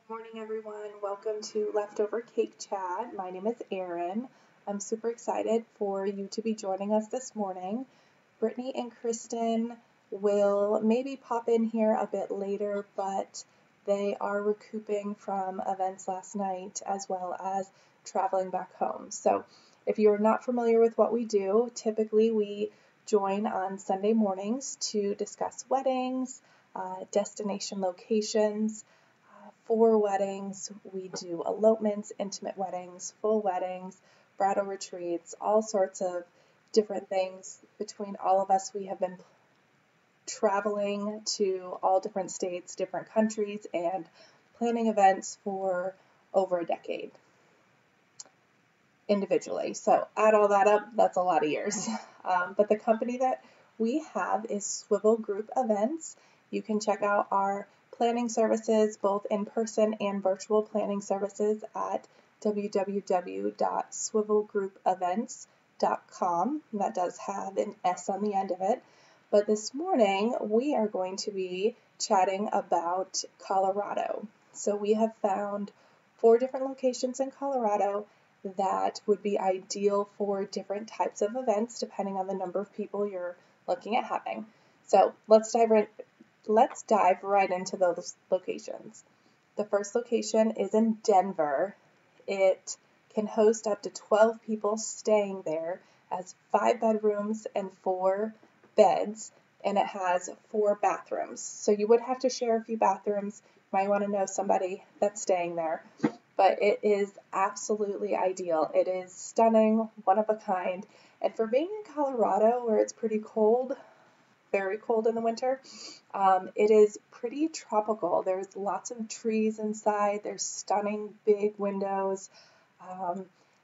Morning, everyone. Welcome to Leftover Cake Chat. My name is Erin. I'm super excited for you to be joining us this morning. Brittany and Kristen will maybe pop in here a bit later, but they are recouping from events last night as well as traveling back home. So if you're not familiar with what we do, typically we join on Sunday mornings to discuss weddings, destination locations, for weddings. We do elopements, intimate weddings, full weddings, bridal retreats, all sorts of different things. Between all of us, we have been traveling to all different states, different countries, and planning events for over a decade individually. So add all that up, that's a lot of years. But the company that we have is Swivel Group Events. You can check out our planning services, both in person and virtual planning services, at www.swivelgroupevents.com. That does have an S on the end of it. But this morning we are going to be chatting about Colorado. So we have found 4 different locations in Colorado that would be ideal for different types of events depending on the number of people you're looking at having. So let's dive right into those locations. The first location is in Denver. It can host up to 12 people staying there, as 5 bedrooms and 4 beds, and it has 4 bathrooms. So you would have to share a few bathrooms. You might want to know somebody that's staying there, but it is absolutely ideal. It is stunning, one of a kind, and for being in Colorado where it's pretty cold, very cold in the winter, it is pretty tropical. There's lots of trees inside. There's stunning big windows.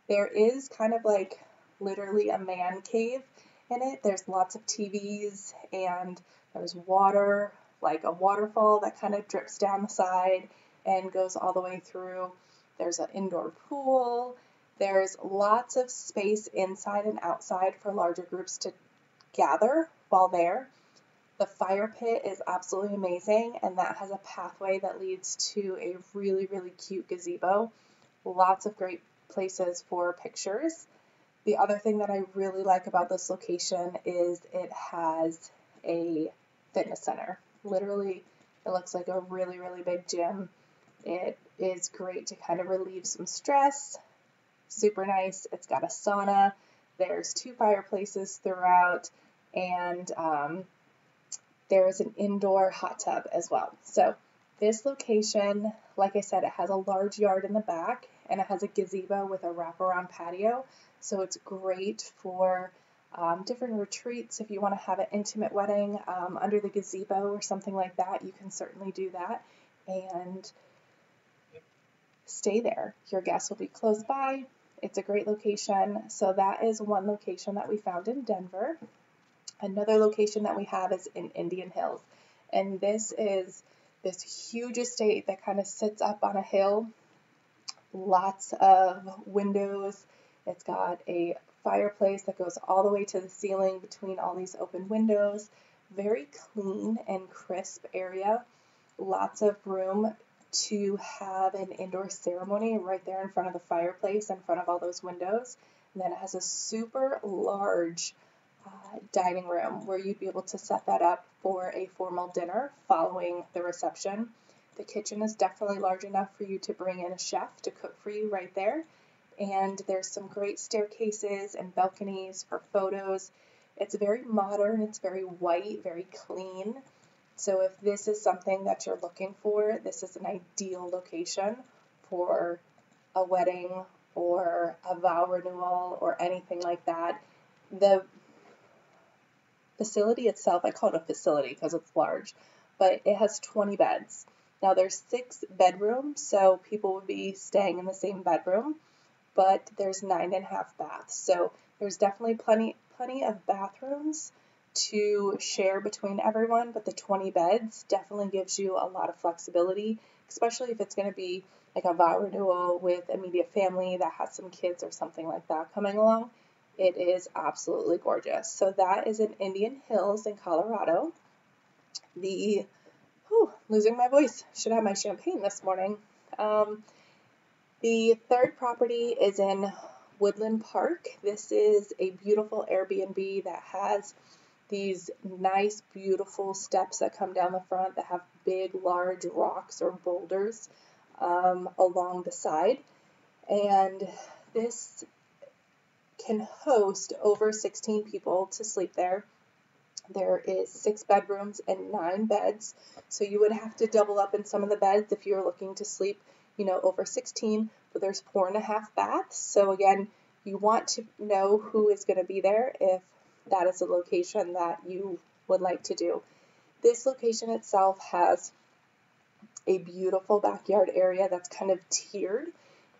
There is kind of like literally a man cave in it. There's lots of TVs, and there's water, like a waterfall that kind of drips down the side and goes all the way through. There's an indoor pool. There's lots of space inside and outside for larger groups to gather while there. The fire pit is absolutely amazing, and that has a pathway that leads to a really, really cute gazebo. Lots of great places for pictures. The other thing that I really like about this location is it has a fitness center. Literally, it looks like a really, really big gym. It is great to kind of relieve some stress. Super nice. It's got a sauna. There's 2 fireplaces throughout, and there is an indoor hot tub as well. So this location, like I said, it has a large yard in the back, and it has a gazebo with a wraparound patio. So it's great for different retreats. If you want to have an intimate wedding under the gazebo or something like that, you can certainly do that and stay there. Your guests will be close by. It's a great location. So that is one location that we found in Denver. Another location that we have is in Indian Hills, and this is this huge estate that kind of sits up on a hill. Lots of windows. It's got a fireplace that goes all the way to the ceiling between all these open windows. Very clean and crisp area. Lots of room to have an indoor ceremony right there in front of the fireplace, in front of all those windows. And then it has a super large dining room where you'd be able to set that up for a formal dinner following the reception. The kitchen is definitely large enough for you to bring in a chef to cook for you right there. And there's some great staircases and balconies for photos. It's very modern, it's very white, very clean. So if this is something that you're looking for, this is an ideal location for a wedding or a vow renewal or anything like that. The facility itself, I call it a facility because it's large, but it has 20 beds. Now there's 6 bedrooms, so people would be staying in the same bedroom, but there's 9.5 baths. So there's definitely plenty of bathrooms to share between everyone, but the 20 beds definitely gives you a lot of flexibility, especially if it's going to be like a vow renewal with immediate family that has some kids or something like that coming along. It is absolutely gorgeous. So that is in Indian Hills in Colorado. Losing my voice. Should have my champagne this morning. The third property is in Woodland Park. This is a beautiful Airbnb that has these nice, beautiful steps that come down the front that have big, large rocks or boulders along the side. And this can host over 16 people to sleep there. There is 6 bedrooms and 9 beds. So you would have to double up in some of the beds if you're looking to sleep, over 16, but there's 4.5 baths. So again, you want to know who is going to be there if that is a location that you would like to do. This location itself has a beautiful backyard area that's kind of tiered,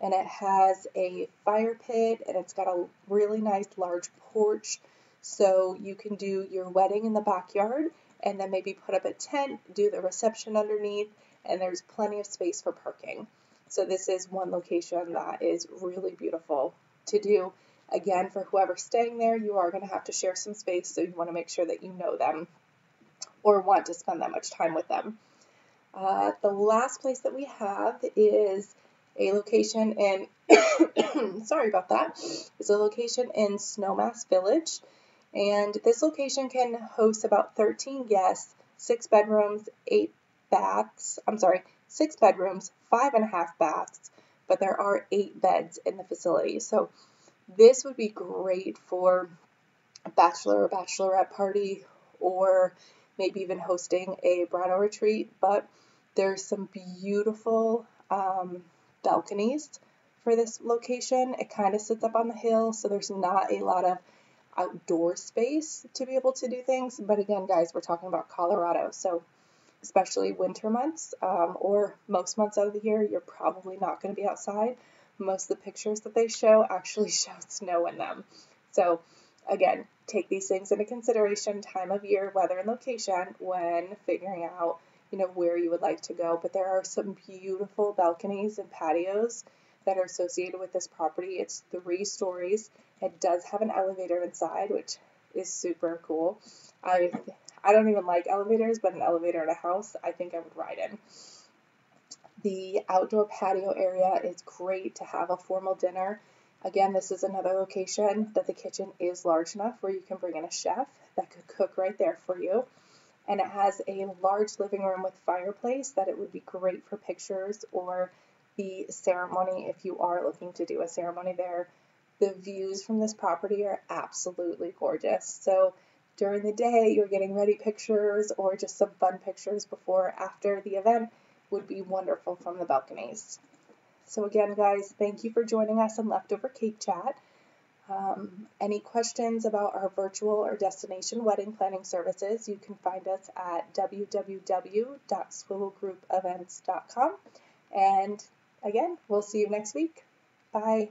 and it has a fire pit, and it's got a really nice large porch, so you can do your wedding in the backyard and then maybe put up a tent, do the reception underneath, and there's plenty of space for parking. So this is one location that is really beautiful to do. Again, for whoever's staying there, you are going to have to share some space, so you want to make sure that you know them or want to spend that much time with them. The last place that we have is a location in, sorry about that, is a location in Snowmass Village. And this location can host about 13 guests, 6 bedrooms, 6 bedrooms, 5.5 baths, but there are 8 beds in the facility. So this would be great for a bachelor or bachelorette party, or maybe even hosting a bridal retreat. But there's some beautiful balconies for this location. It kind of sits up on the hill, so there's not a lot of outdoor space to be able to do things. But again, guys, we're talking about Colorado, so especially winter months or most months out of the year, you're probably not going to be outside. Most of the pictures that they show actually show snow in them. So again, take these things into consideration, time of year, weather, and location when figuring out where you would like to go. But there are some beautiful balconies and patios that are associated with this property. It's 3 stories. It does have an elevator inside, which is super cool. I don't even like elevators, but an elevator in a house, I think I would ride in. The outdoor patio area is great to have a formal dinner. Again, this is another location that the kitchen is large enough where you can bring in a chef that could cook right there for you. And it has a large living room with fireplace that it would be great for pictures or the ceremony if you are looking to do a ceremony there. The views from this property are absolutely gorgeous. So during the day, you're getting ready pictures or just some fun pictures before or after the event would be wonderful from the balconies. So again, guys, thank you for joining us on Leftover Cake Chat. Any questions about our virtual or destination wedding planning services, you can find us at www.swivelgroupevents.com. And again, we'll see you next week. Bye.